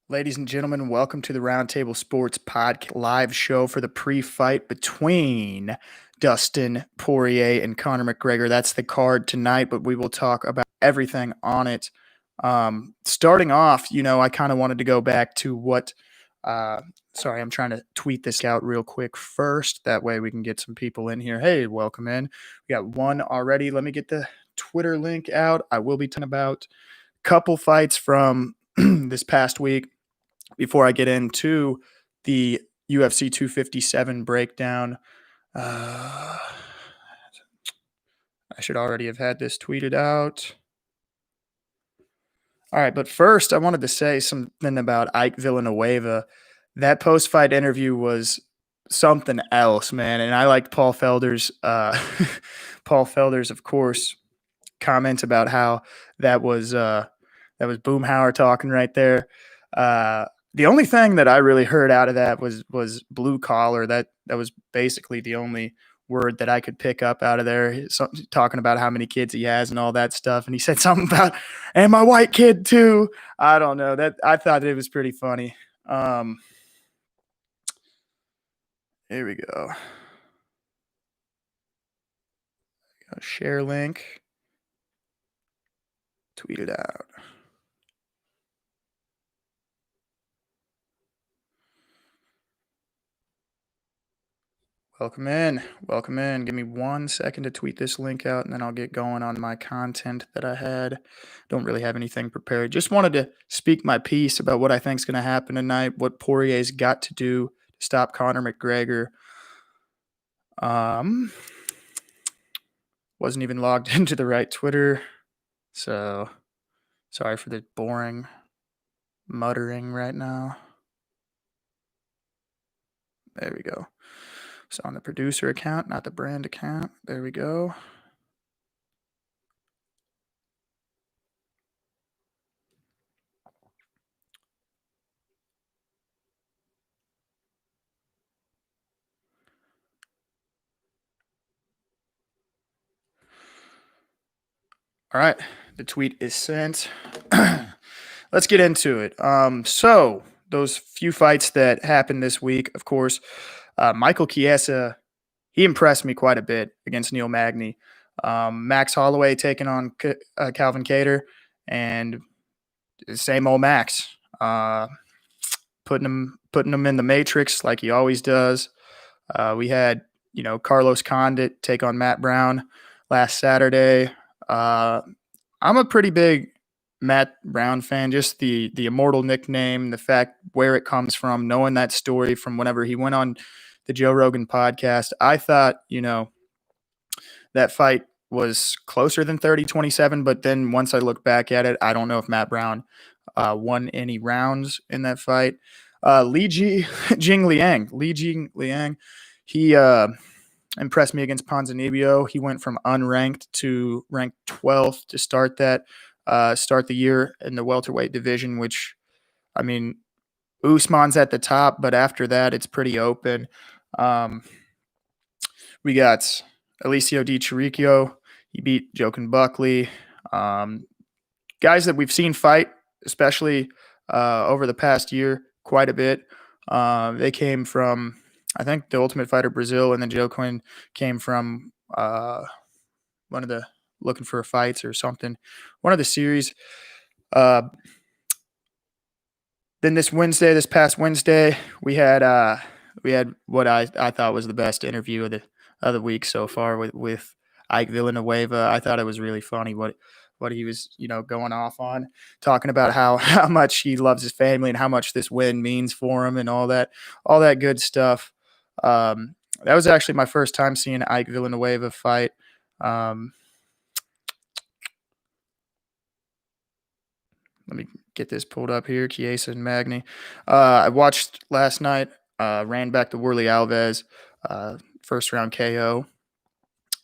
Ladies and gentlemen, welcome to the Roundtable Sports live show for the pre-fight between Dustin Poirier and Conor McGregor. That's the card tonight, but we will talk about everything on it. Starting off, I kind of wanted to go back to sorry, I'm trying to tweet this out real quick first. That way we can get some people in here. Hey, welcome in. We got one already. Let me get the Twitter link out. I will be talking about a couple fights from this past week before I get into the UFC 257 breakdown. I should already have had this tweeted out. All right, but first, I wanted to say something about Ike Villanueva. That post-fight interview was something else, man. And I liked Paul Felder's, of course, comments about how that was Boomhauer talking right there. The only thing that I really heard out of that was blue collar. That was basically the only word that I could pick up out of there. Talking about how many kids he has and all that stuff. And he said something about, and my white kid too. I don't know. That I thought it was pretty funny. Here we go. Share link. Tweet it out. Welcome in. Welcome in. Give me 1 second to tweet this link out, and then I'll get going on my content that I had. Don't really have anything prepared. Just wanted to speak my piece about what I think is going to happen tonight, what Poirier's got to do to stop Conor McGregor. Wasn't even logged into the right Twitter, so sorry for the boring muttering right now. There we go. So on the producer account, not the brand account. There we go. All right, the tweet is sent. Let's get into it. So those few fights that happened this week, of course, Michael Chiesa, he impressed me quite a bit against Neil Magny. Max Holloway taking on Calvin Kattar, and same old Max, putting him in the matrix like he always does. We had Carlos Condit take on Matt Brown last Saturday. I'm a pretty big Matt Brown fan, just the immortal nickname, the fact where it comes from, knowing that story from whenever he went on the Joe Rogan podcast. I thought, that fight was closer than 30-27, but then once I look back at it, I don't know if Matt Brown won any rounds in that fight. Li Jingliang, he impressed me against Ponzinibbio. He went from unranked to ranked 12th to start the year in the welterweight division, which, I mean, Usman's at the top, but after that, it's pretty open. We got Alicio Di Chirico. He beat Joaquin Buckley. Guys that we've seen fight, especially over the past year, quite a bit. They came from, I think, the Ultimate Fighter Brazil, and then Joaquin came from one of the Looking for Fights or something, one of the series. Then this past Wednesday, we had what I thought was the best interview of the week so far with Ike Villanueva. I thought it was really funny what he was going off on, talking about how much he loves his family and how much this win means for him and all that good stuff. That was actually my first time seeing Ike Villanueva fight. Let me get this pulled up here. Chiesa and Magny. I watched last night. Ran back to Worley Alves, first round KO.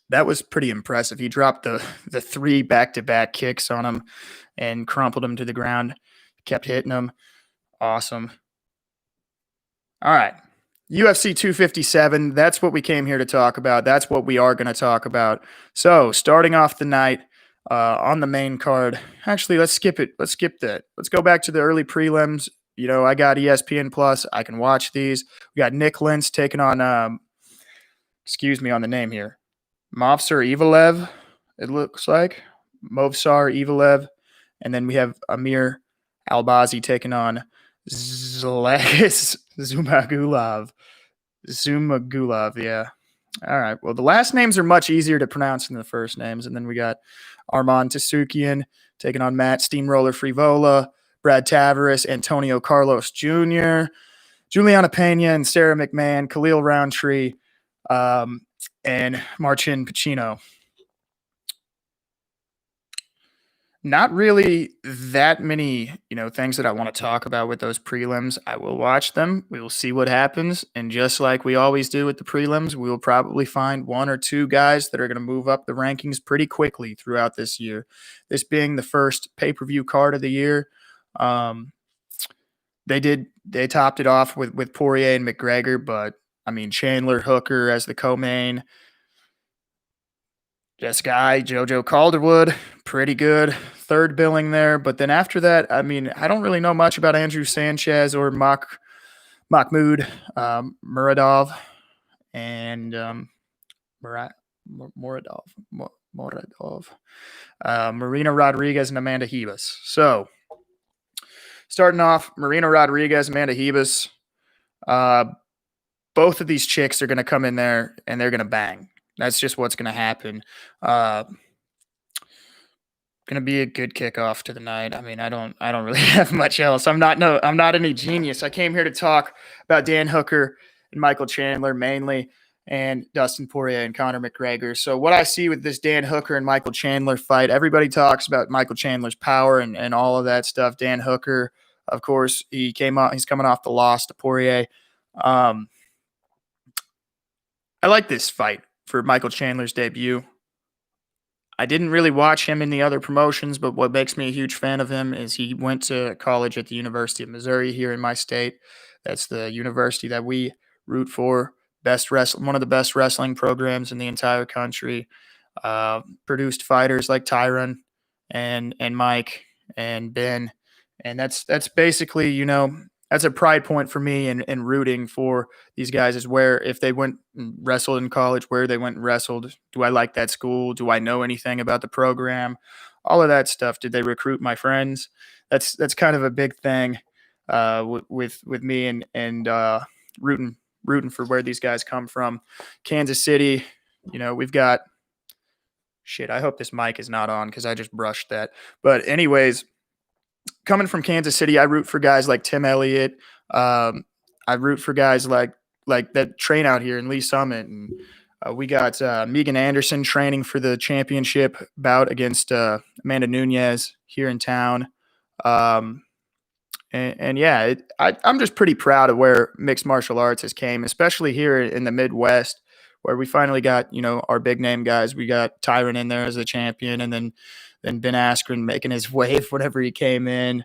That was pretty impressive. He dropped the 3 back-to-back kicks on him and crumpled him to the ground. Kept hitting him. Awesome. All right. UFC 257. That's what we came here to talk about. That's what we are going to talk about. So starting off the night, on the main card. Actually, let's skip it. Let's skip that. Let's go back to the early prelims. I got ESPN Plus. I can watch these. We got Nick Lentz taking on, excuse me on the name here, Movsar Evelev, it looks like. Movsar Evelev. And then we have Amir Albazi taking on Zlagis Zumagulov. Zumagulov, yeah. All right. Well, the last names are much easier to pronounce than the first names. And then we got Armand Tasukian taking on Matt Steamroller Frivola, Brad Tavares, Antonio Carlos Jr., Juliana Pena and Sarah McMahon, Khalil Roundtree, and Marcin Pacino. Not really that many, things that I want to talk about with those prelims. I will watch them. We will see what happens. And just like we always do with the prelims, we will probably find one or two guys that are going to move up the rankings pretty quickly throughout this year. This being the first pay-per-view card of the year. They topped it off with Poirier and McGregor, but I mean, Chandler Hooker as the co-main. This guy, JoJo Calderwood, pretty good. Third billing there. But then after that, I mean, I don't really know much about Andrew Sanchez or Mahmoud Muradov and Muradov. Marina Rodriguez and Amanda Ribas. So starting off, Marina Rodriguez, Amanda Ribas. Both of these chicks are going to come in there and they're going to bang. That's just what's going to happen. Going to be a good kickoff to the night. I mean, I don't really have much else. I'm not any genius. I came here to talk about Dan Hooker and Michael Chandler mainly, and Dustin Poirier and Conor McGregor. So what I see with this Dan Hooker and Michael Chandler fight, everybody talks about Michael Chandler's power and all of that stuff. Dan Hooker, of course, he's coming off the loss to Poirier. I like this fight for Michael Chandler's debut. I didn't really watch him in the other promotions, but what makes me a huge fan of him is he went to college at the University of Missouri here in my state. That's the university that we root for. One of the best wrestling programs in the entire country. Produced fighters like Tyron and Mike and Ben. And that's basically, that's a pride point for me in rooting for these guys is where if they went and wrestled in college, where they went and wrestled. Do I like that school? Do I know anything about the program? All of that stuff. Did they recruit my friends? That's kind of a big thing with me and rooting for where these guys come from. Kansas City, we've got shit. I hope this mic is not on because I just brushed that. But anyways, coming from Kansas City, I root for guys like Tim Elliott. I root for guys like that train out here in Lee Summit. And we got Megan Anderson training for the championship bout against Amanda Nunes here in town. Yeah, I'm just pretty proud of where mixed martial arts has came, especially here in the Midwest, where we finally got, our big name guys. We got Tyron in there as a champion, and then Ben Askren making his wave whenever he came in.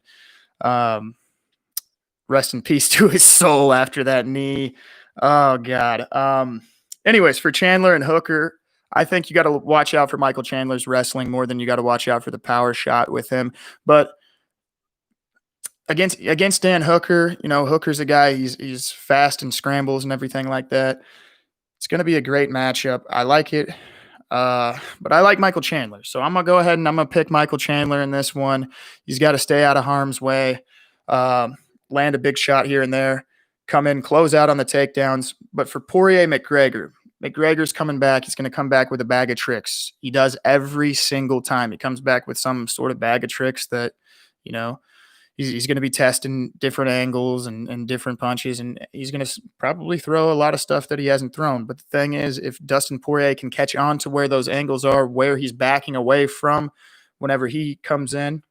Rest in peace to his soul after that knee. Oh, God. Anyways, for Chandler and Hooker, I think you got to watch out for Michael Chandler's wrestling more than you got to watch out for the power shot with him. But against Dan Hooker, Hooker's a guy, he's fast and scrambles and everything like that. It's going to be a great matchup. I like it. But I like Michael Chandler. So I'm going to go ahead and I'm going to pick Michael Chandler in this one. He's got to stay out of harm's way, land a big shot here and there, come in, close out on the takedowns. But for Poirier McGregor's coming back. He's going to come back with a bag of tricks. He does every single time. He comes back with some sort of bag of tricks that, he's going to be testing different angles and different punches, and he's going to probably throw a lot of stuff that he hasn't thrown. But the thing is, if Dustin Poirier can catch on to where those angles are, where he's backing away from whenever he comes in,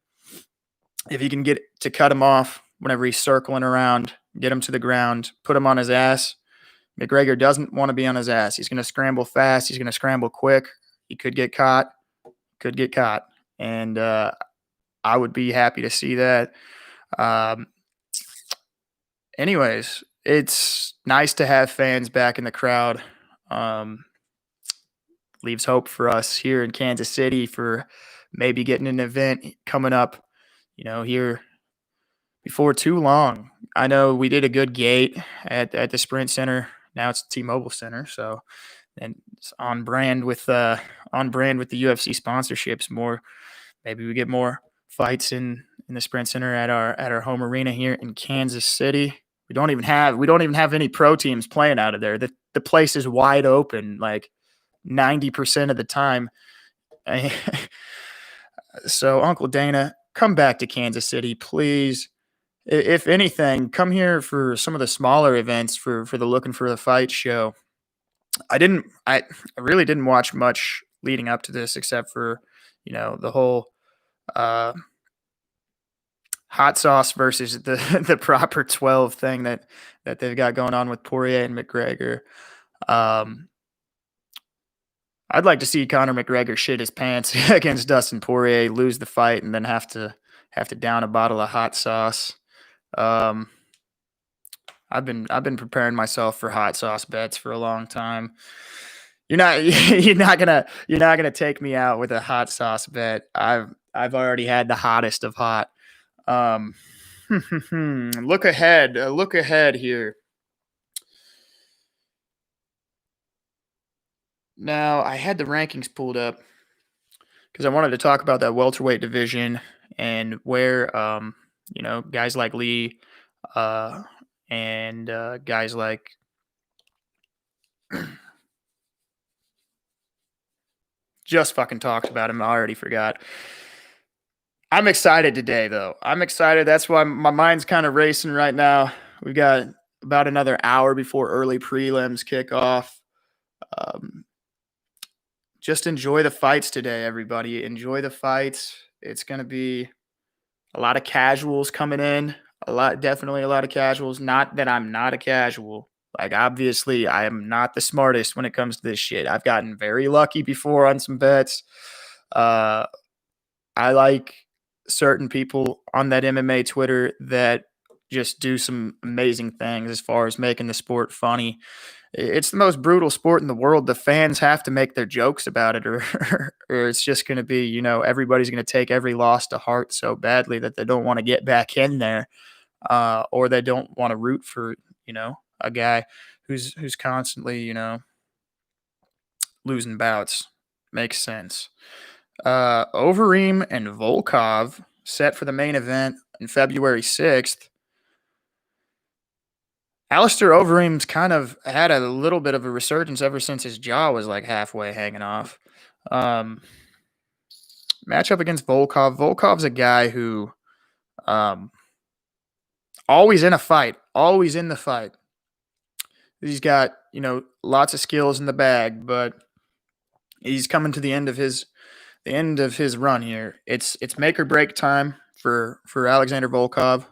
if he can get to cut him off whenever he's circling around, get him to the ground, put him on his ass, McGregor doesn't want to be on his ass. He's going to scramble fast. He's going to scramble quick. He could get caught. And I would be happy to see that. Anyways, it's nice to have fans back in the crowd. Leaves hope for us here in Kansas City for maybe getting an event coming up, here before too long. I know we did a good gate at the Sprint Center. Now it's T-Mobile Center, so and it's on brand with the UFC sponsorships. More maybe we get more fights in the Sprint Center at our home arena here in Kansas City. We don't even have any pro teams playing out of there. The place is wide open like 90% of the time. So Uncle Dana, come back to Kansas City, please. If anything, come here for some of the smaller events for the Looking for the Fight show. I really didn't watch much leading up to this except for, the whole uh hot sauce versus the the proper 12 thing that they've got going on with Poirier and McGregor. Um I'd like to see Conor McGregor shit his pants against Dustin Poirier, lose the fight, and then have to down a bottle of hot sauce. Um, I've been preparing myself for hot sauce bets for a long time. You're not you're not gonna take me out with a hot sauce bet. I've already had the hottest of hot. Um, look ahead here. Now I had the rankings pulled up because I wanted to talk about that welterweight division and where guys like Lee uh, and guys like just fucking talked about him. I already forgot. I'm excited today, though. I'm excited. That's why my mind's kind of racing right now. We've got about another hour before early prelims kick off. Um, just enjoy the fights today, everybody. Enjoy the fights. It's going to be a lot of casuals coming in. Definitely a lot of casuals. Not that I'm not a casual. Like, obviously, I am not the smartest when it comes to this shit. I've gotten very lucky before on some bets. Uh, I like certain people on that MMA Twitter that just do some amazing things as far as making the sport funny. It's the most brutal sport in the world. The fans have to make their jokes about it, or or it's just going to be, everybody's going to take every loss to heart so badly that they don't want to get back in there, or they don't want to root for, a guy who's constantly, losing bouts. Makes sense. Overeem and Volkov set for the main event on February 6th. Alistair Overeem's kind of had a little bit of a resurgence ever since his jaw was like halfway hanging off. Um, Matchup against Volkov. Volkov's a guy who um, always in a fight, always in the fight. He's got, lots of skills in the bag, but he's coming to the end of his run here. It's make or break time for Alexander Volkov.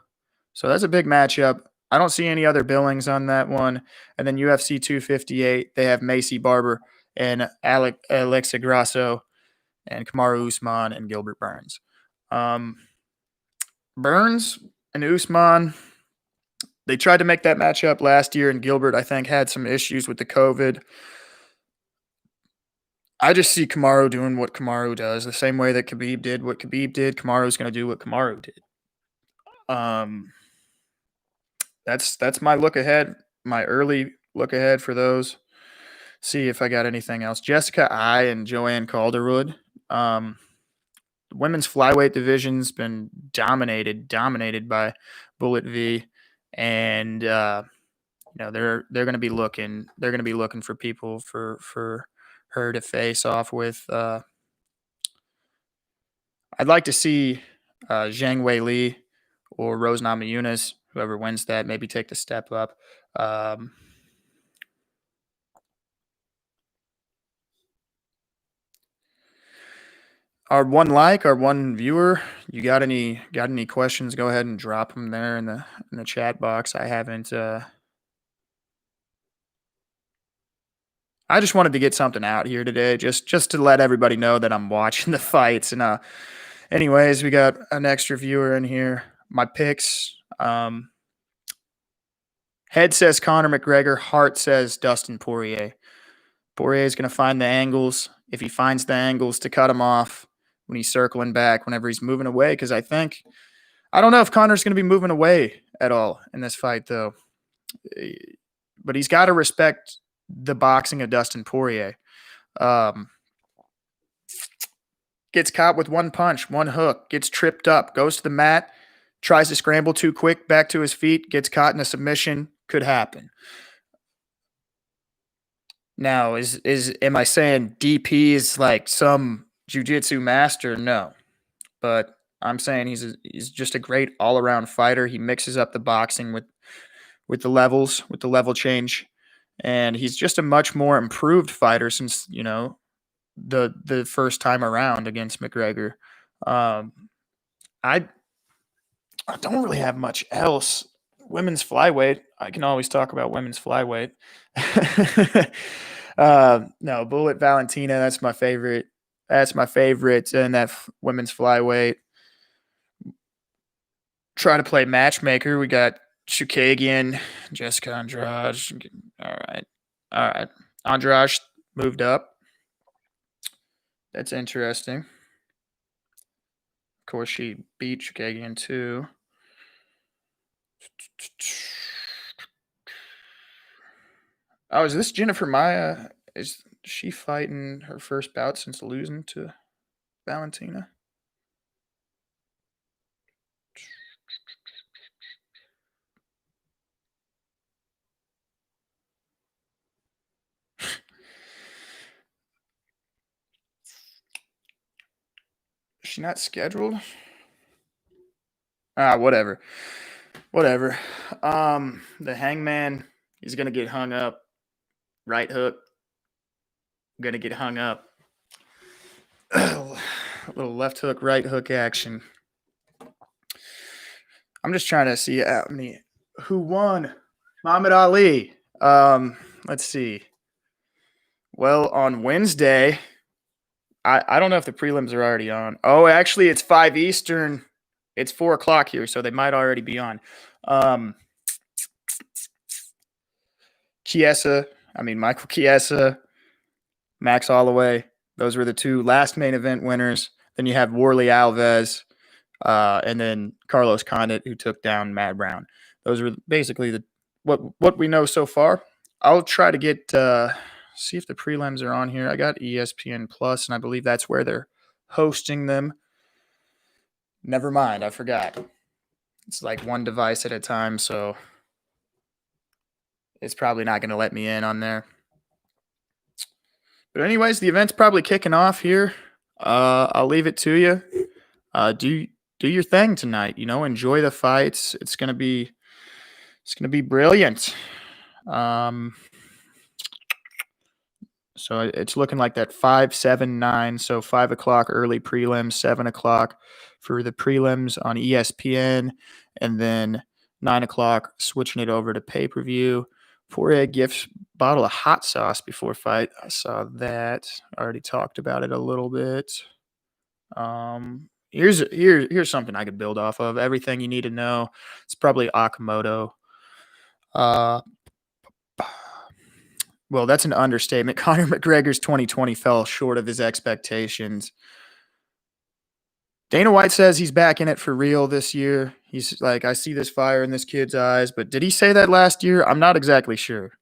So that's a big matchup. I don't see any other billings on that one. And then UFC 258, they have Macy Barber and Alexa Grasso and Kamaru Usman and Gilbert Burns. Burns and Usman, they tried to make that matchup last year, and Gilbert, I think, had some issues with the COVID. I just see Kamaru doing what Kamaru does, the same way that Khabib did what Khabib did. Kamaru's going to do what Kamaru did. Um, that's my look ahead, my early look ahead for those. See if I got anything else. Jessica I and Joanne Calderwood. The women's flyweight division's been dominated by Bullet V, and they're going to be looking. They're going to be looking for people for her to face off with. I'd like to see Zhang Wei Li or Rose Namajunas, whoever wins that, maybe take the step up. Our one viewer, you got any questions? Go ahead and drop them there in the chat box. I haven't. I just wanted to get something out here today, just to let everybody know that I'm watching the fights. And anyways, we got an extra viewer in here. My picks. Head says Conor McGregor. Heart says Dustin Poirier. Poirier is going to find the angles. If he finds the angles to cut him off when he's circling back, whenever he's moving away, because I think I don't know if Conor's going to be moving away at all in this fight, though. But he's got to respect the boxing of Dustin Poirier. Gets caught with one punch, one hook, gets tripped up, goes to the mat, tries to scramble too quick, back to his feet, gets caught in a submission. Could happen. Now, am I saying DP is like some jiu-jitsu master? No. But I'm saying he's just a great all-around fighter. He mixes up the boxing with the levels, with the level change. And he's just a much more improved fighter since, the first time around against McGregor. I don't really have much else. Women's flyweight, I can always talk about women's flyweight. No, Bullet Valentina, that's my favorite. That's my favorite in that women's flyweight. Try to play matchmaker. We got Chukagian, Jessica Andrade. All right. Andrade moved up. That's interesting. Of course, she beat Chukagian too. Oh, is this Jennifer Maia? Is she fighting her first bout since losing to Valentina? Is she not scheduled? Whatever. The Hangman, he's gonna get hung up. Right hook. Gonna get hung up. A little left hook, right hook action. I'm just trying to see who won. Muhammad Ali. Let's see. Well, on Wednesday, I don't know if the prelims are already on. Oh, actually, it's 5 Eastern. It's 4 o'clock here, so they might already be on. Michael Chiesa, Max Holloway. Those were the two last main event winners. Then you have Warley Alves, and then Carlos Condit, who took down Matt Brown. Those were basically what we know so far. I'll try to get see if the prelims are on here. I got ESPN Plus, and I believe that's where they're hosting them. Never mind, I forgot. It's like one device at a time, so it's probably not going to let me in on there. But anyways, the event's probably kicking off here. I'll leave it to you. Do your thing tonight. Enjoy the fights. It's gonna be brilliant. So it's looking like that 5, 7, 9. So 5 o'clock early prelims, 7 o'clock for the prelims on ESPN, and then 9 o'clock switching it over to pay-per-view. Poirier gifts bottle of hot sauce before fight. I saw that. I already talked about it a little bit. Here's something I could build off of. Everything you need to know. It's probably Akamoto. Well, that's an understatement. Conor McGregor's 2020 fell short of his expectations. Dana White says he's back in it for real this year. He's like, I see this fire in this kid's eyes. But did he say that last year? I'm not exactly sure.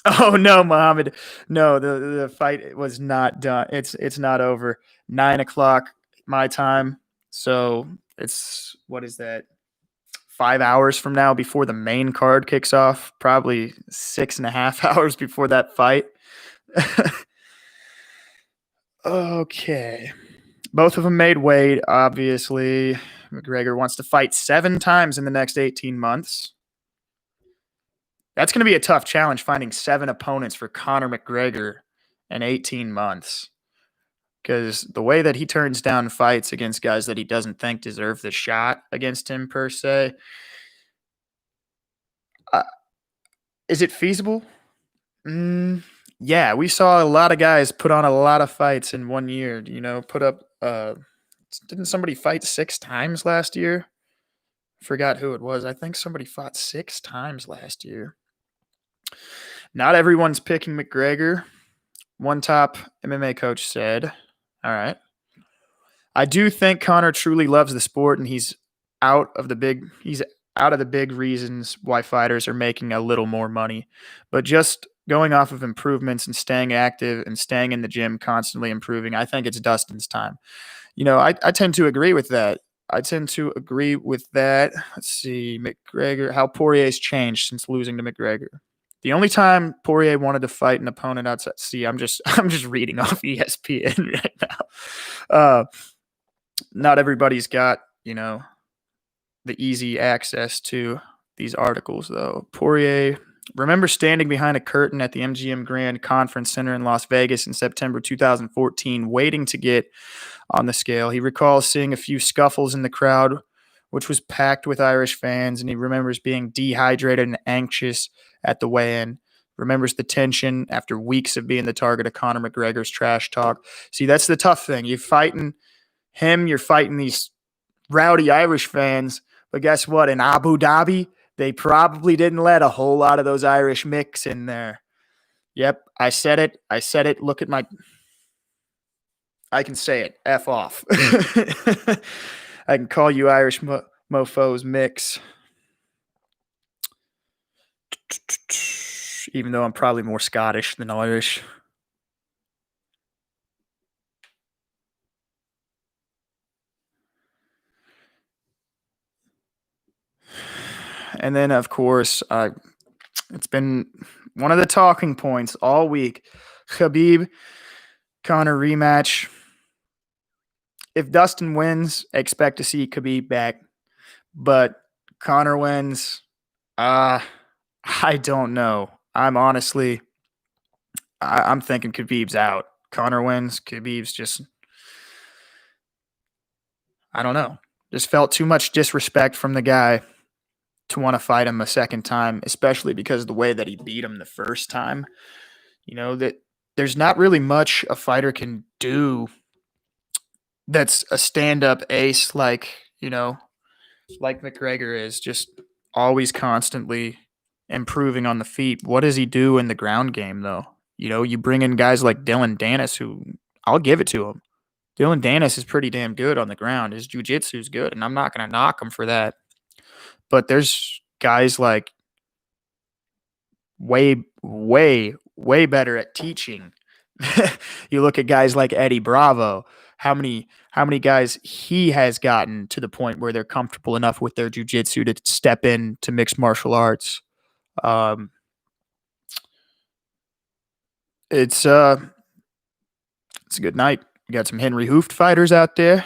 Oh no, Muhammad. No, the fight was not done. It's not over. 9 o'clock my time. So it's, what is that? 5 hours from now before the main card kicks off. Probably 6.5 hours before that fight. Okay. Both of them made weight, obviously. McGregor wants to fight 7 times in the next 18 months. That's going to be a tough challenge, finding 7 opponents for Conor McGregor in 18 months. Because the way that he turns down fights against guys that he doesn't think deserve the shot against him, per se, is it feasible? Yeah, we saw a lot of guys put on a lot of fights in 1 year. Put up. Didn't somebody fight 6 times last year? Forgot who it was. I think somebody fought 6 times last year. Not everyone's picking McGregor. One top MMA coach said, all right, I do think Conor truly loves the sport, and he's he's out of the big reasons why fighters are making a little more money. But just going off of improvements and staying active and staying in the gym, constantly improving, I think it's Dustin's time. I tend to agree with that. Let's see, McGregor, how Poirier's changed since losing to McGregor. The only time Poirier wanted to fight an opponent outside, see, I'm just reading off ESPN right now. Not everybody's got the easy access to these articles, though. Poirier, remember standing behind a curtain at the MGM Grand Conference Center in Las Vegas in September 2014, waiting to get on the scale. He recalls seeing a few scuffles in the crowd, which was packed with Irish fans, and he remembers being dehydrated and anxious at the weigh-in. Remembers the tension after weeks of being the target of Conor McGregor's trash talk. See, that's the tough thing. You're fighting him, you're fighting these rowdy Irish fans, but guess what? In Abu Dhabi, they probably didn't let a whole lot of those Irish mix in there. Yep, I said it. Look at my... I can say it. F off. I can call you Irish mofos mix. Even though I'm probably more Scottish than Irish. And then, of course, it's been one of the talking points all week. Khabib, Conor rematch. If Dustin wins, expect to see Khabib back. But Conor wins, I don't know. I'm thinking Khabib's out. Conor wins, Khabib's just, I don't know. Just felt too much disrespect from the guy to want to fight him a second time, especially because of the way that he beat him the first time. That there's not really much a fighter can do that's a stand-up ace like McGregor is, just always constantly improving on the feet. What does he do in the ground game, though? You bring in guys like Dylan Dennis, who I'll give it to him. Dylan Dennis is pretty damn good on the ground. His jiu-jitsu is good, and I'm not going to knock him for that. But there's guys like way, way, way better at teaching. You look at guys like Eddie Bravo. How many guys he has gotten to the point where they're comfortable enough with their jiu-jitsu to step into mixed martial arts. It's a good night. We got some Henry Hooft fighters out there.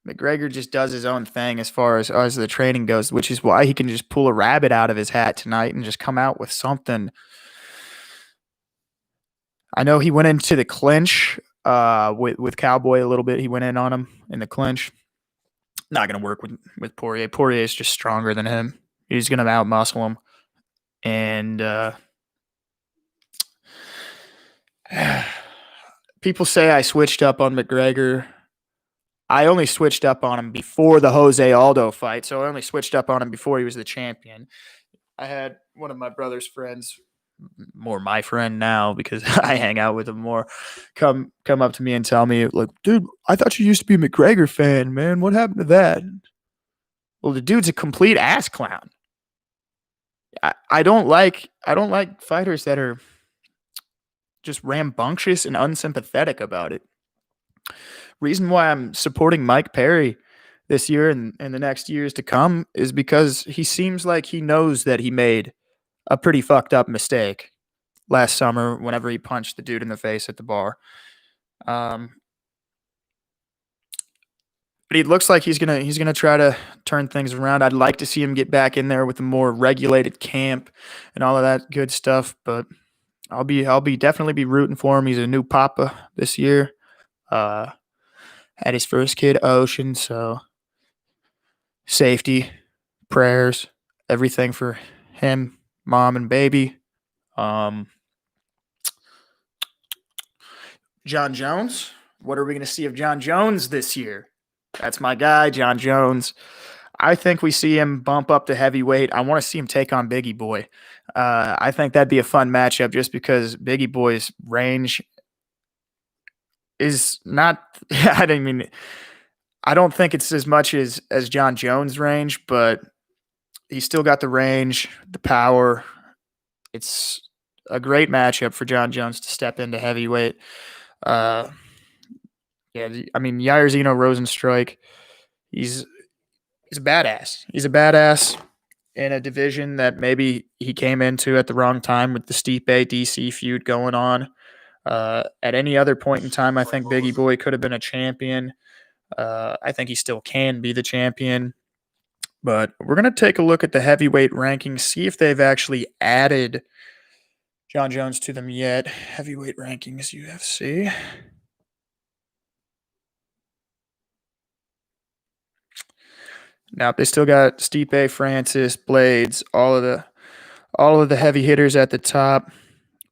McGregor just does his own thing as far as the training goes, which is why he can just pull a rabbit out of his hat tonight and just come out with something. I know he went into the clinch with Cowboy a little bit. He went in on him in the clinch. Not going to work with Poirier. Poirier is just stronger than him. He's going to outmuscle him. And people say I switched up on McGregor. I only switched up on him before the Jose Aldo fight, so I only switched up on him before he was the champion. I had one of my brother's friends, more my friend now because I hang out with him more, come up to me and tell me, like, dude, I thought you used to be a McGregor fan, man. What happened to that? Well, the dude's a complete ass clown. I don't like fighters that are just rambunctious and unsympathetic about it. Reason why I'm supporting Mike Perry this year and the next years to come is because he seems like he knows that he made a pretty fucked up mistake last summer whenever he punched the dude in the face at the bar. But he looks like he's gonna try to turn things around. I'd like to see him get back in there with a more regulated camp and all of that good stuff. But I'll definitely be rooting for him. He's a new papa this year. Had his first kid, Ocean, so safety, prayers, everything for him, mom, and baby. Jon Jones. What are we going to see of Jon Jones this year? That's my guy, Jon Jones. I think we see him bump up to heavyweight. I want to see him take on Biggie Boy. I think that'd be a fun matchup just because Biggie Boy's range is not. Yeah, I didn't mean. I don't think it's as much as Jon Jones' range, but he's still got the range, the power. It's a great matchup for Jon Jones to step into heavyweight. Uh, yeah, I mean Jairzinho Rosenstrike, he's he's a badass. He's a badass in a division that maybe he came into at the wrong time with the Stipe DC feud going on. At any other point in time, I think Biggie Boy could have been a champion. I think he still can be the champion. But we're going to take a look at the heavyweight rankings, see if they've actually added Jon Jones to them yet. Heavyweight rankings, UFC. Now they still got Stipe, Francis, Blades, all of the heavy hitters at the top.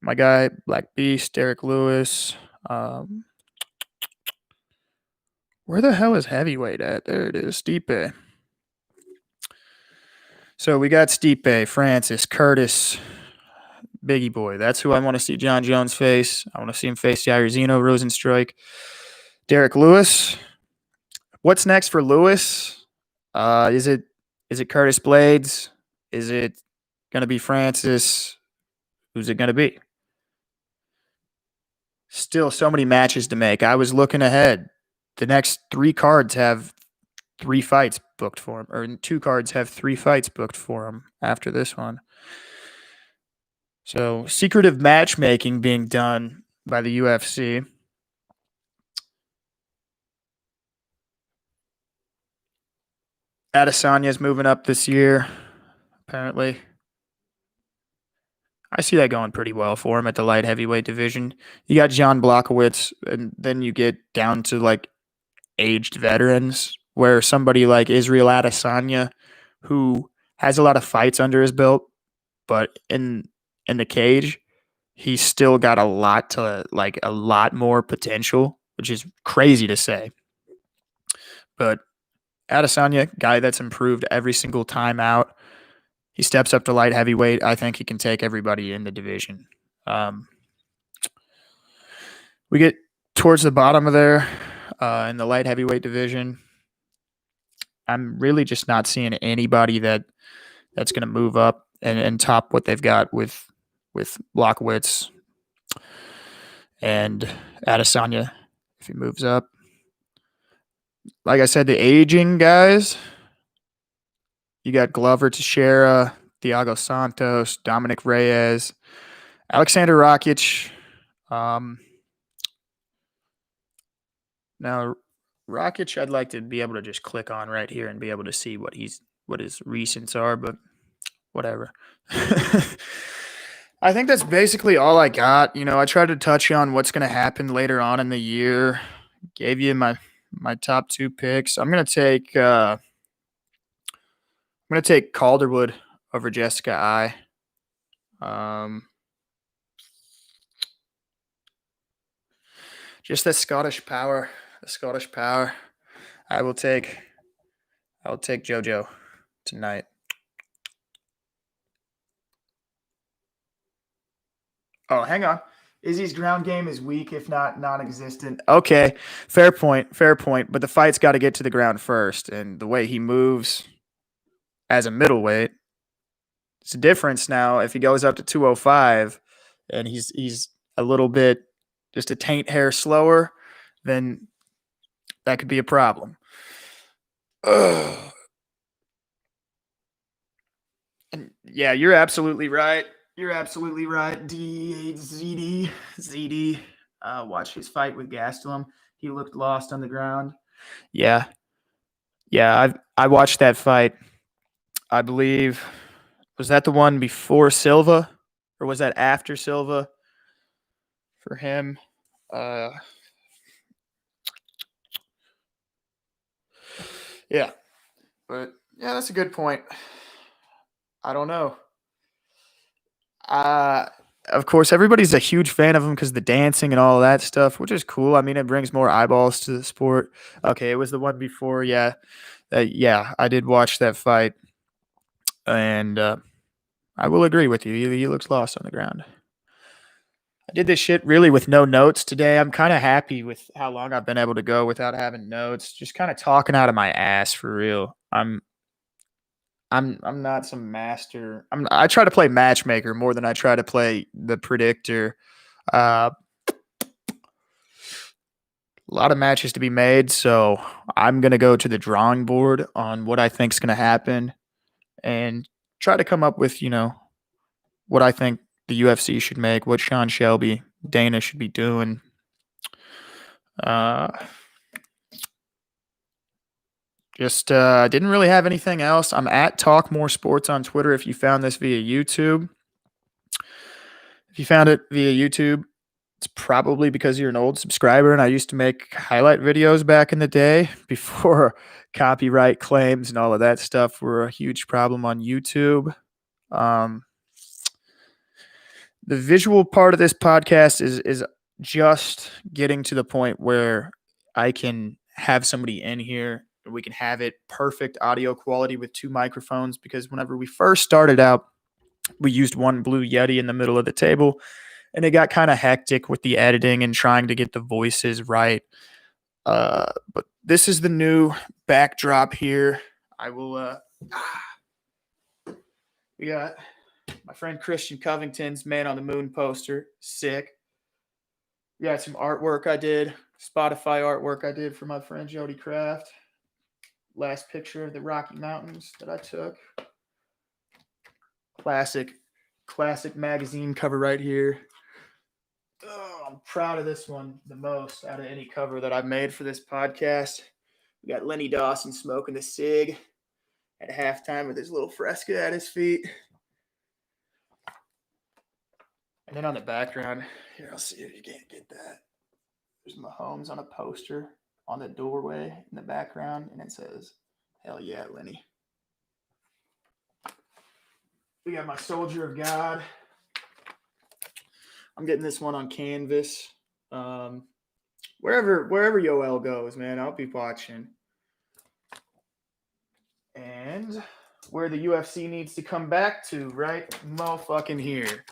My guy, Black Beast, Derek Lewis. Where the hell is heavyweight at? There it is, Stipe. So we got Stipe, Francis, Curtis, Biggie Boy. That's who I want to see Jon Jones face. I want to see him face Jairzinho, Rosenstrike, Derek Lewis. What's next for Lewis? Is it Curtis Blades? Is it going to be Francis? Who's it going to be? Still so many matches to make. I was looking ahead. The next 3 cards have 3 fights booked for him, or 2 cards have 3 fights booked for him after this one. So, secretive matchmaking being done by the UFC. Adesanya's moving up this year, apparently. I see that going pretty well for him at the light heavyweight division. You got John Blachowicz, and then you get down to like aged veterans, where somebody like Israel Adesanya, who has a lot of fights under his belt, but in the cage, he's still got a lot more potential, which is crazy to say. But Adesanya, guy that's improved every single time out. He steps up to light heavyweight. I think he can take everybody in the division. We get towards the bottom of there in the light heavyweight division. I'm really just not seeing anybody that's going to move up and top what they've got with Blachowicz and Adesanya if he moves up. Like I said, the aging guys, you got Glover Teixeira, Thiago Santos, Dominic Reyes, Alexander Rakic. Now, Rakic, I'd like to be able to just click on right here and be able to see what his recents are, but whatever. I think that's basically all I got. You know, I tried to touch on what's going to happen later on in the year. Gave you my top 2 picks. I'm going to take Calderwood over Jessica Eye. Just the Scottish power. I'll take JoJo tonight. Oh, hang on. Izzy's ground game is weak, if not non-existent. Okay, fair point. But the fight's got to get to the ground first, and the way he moves as a middleweight, it's a difference now. If he goes up to 205 and he's a little bit just a taint hair slower, then that could be a problem. Ugh. And yeah, you're absolutely right. ZD. Watch his fight with Gastelum. He looked lost on the ground. Yeah. I watched that fight. I believe, was that the one before Silva, or was that after Silva for him? Yeah, but yeah, that's a good point. I don't know. Of course, everybody's a huge fan of him because the dancing and all of that stuff, which is cool. I mean, it brings more eyeballs to the sport. Okay, it was the one before. Yeah, I did watch that fight, and I will agree with you. He looks lost on the ground. I did this shit really with no notes today. I'm kind of happy with how long I've been able to go without having notes. Just kind of talking out of my ass for real. I'm not some master. I try to play matchmaker more than I try to play the predictor. Uh, a lot of matches to be made, so I'm gonna go to the drawing board on what I think's gonna happen and try to come up with what I think the UFC should make, what Sean Shelby, Dana should be doing. Uh, just didn't really have anything else. I'm at Talk More Sports on Twitter. If you found this via YouTube, if you found it via YouTube, it's probably because you're an old subscriber. And I used to make highlight videos back in the day before copyright claims and all of that stuff were a huge problem on YouTube. Um, the visual part of this podcast is just getting to the point where I can have somebody in here and we can have it perfect audio quality with two microphones, because whenever we first started out, we used one Blue Yeti in the middle of the table, and it got kind of hectic with the editing and trying to get the voices right. But this is the new backdrop here. I will we got my friend Christian Covington's Man on the Moon poster. Sick. We got some artwork I did, Spotify artwork I did for my friend Jody Kraft. Last picture of the Rocky Mountains that I took. Classic magazine cover right here. Oh, I'm proud of this one the most out of any cover that I've made for this podcast. We got Lenny Dawson smoking a cig at halftime with his little Fresca at his feet. And then on the background, here, I'll see if you can't get that. There's Mahomes on a poster on the doorway in the background, and it says, "Hell yeah, Lenny." We got my Soldier of God. I'm getting this one on canvas. Wherever Yoel goes, man, I'll be watching. And where the UFC needs to come back to, right? Motherfucking here.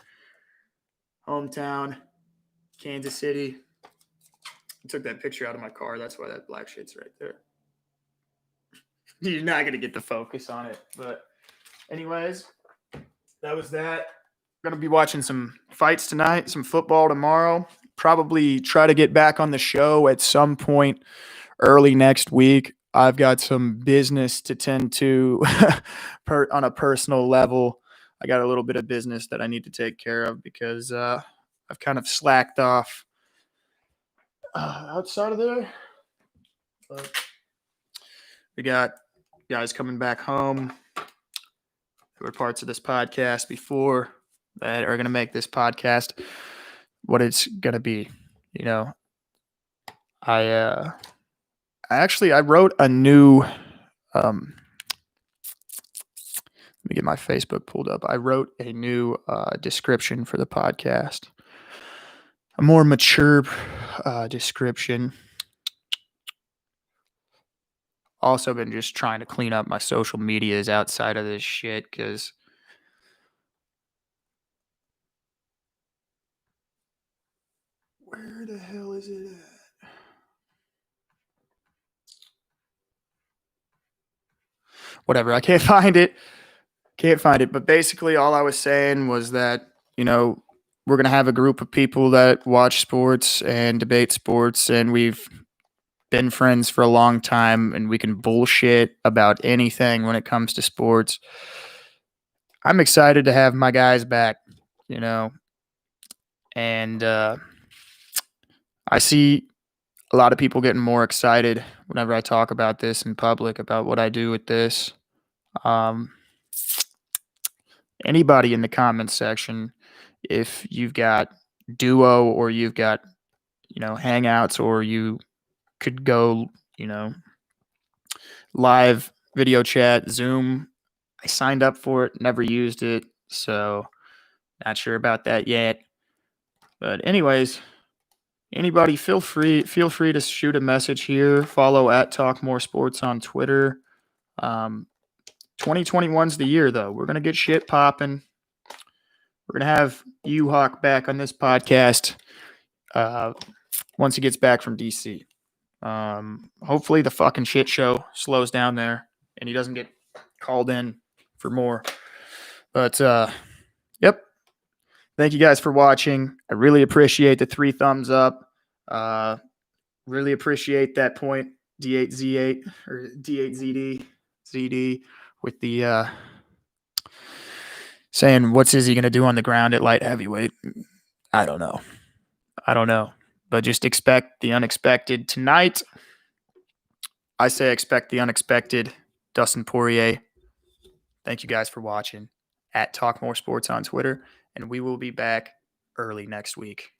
Hometown, Kansas City. I took that picture out of my car. That's why that black shit's right there. You're not going to get the focus on it. But anyways, that was that. Going to be watching some fights tonight, some football tomorrow. Probably try to get back on the show at some point early next week. I've got some business to tend to on a personal level. I got a little bit of business that I need to take care of because I've kind of slacked off outside of there. But we got guys coming back home who were parts of this podcast before that are going to make this podcast what it's going to be. I wrote a new let me get my Facebook pulled up. I wrote a new description for the podcast, a more mature description. Also been just trying to clean up my social medias outside of this shit because where the hell is it at? Whatever, I can't find it. But basically all I was saying was that, we're going to have a group of people that watch sports and debate sports, and we've been friends for a long time, and we can bullshit about anything when it comes to sports. I'm excited to have my guys back, and I see a lot of people getting more excited whenever I talk about this in public, about what I do with this. Anybody in the comments section, if you've got Duo or you've got, Hangouts, or you could go, live video chat, Zoom. I signed up for it, never used it, so not sure about that yet. But anyways, anybody feel free to shoot a message here. Follow at Talk More Sports on Twitter. 2021's the year, though. We're gonna get shit popping. We're going to have U-Hawk back on this podcast once he gets back from DC. Hopefully the fucking shit show slows down there and he doesn't get called in for more. But, yep. Thank you guys for watching. I really appreciate the 3 thumbs up. Really appreciate that point, D8Z8 or D8ZD, ZD with the saying, what's Izzy going to do on the ground at light heavyweight? I don't know. But just expect the unexpected tonight. I say expect the unexpected. Dustin Poirier. Thank you guys for watching at Talk More Sports on Twitter. And we will be back early next week.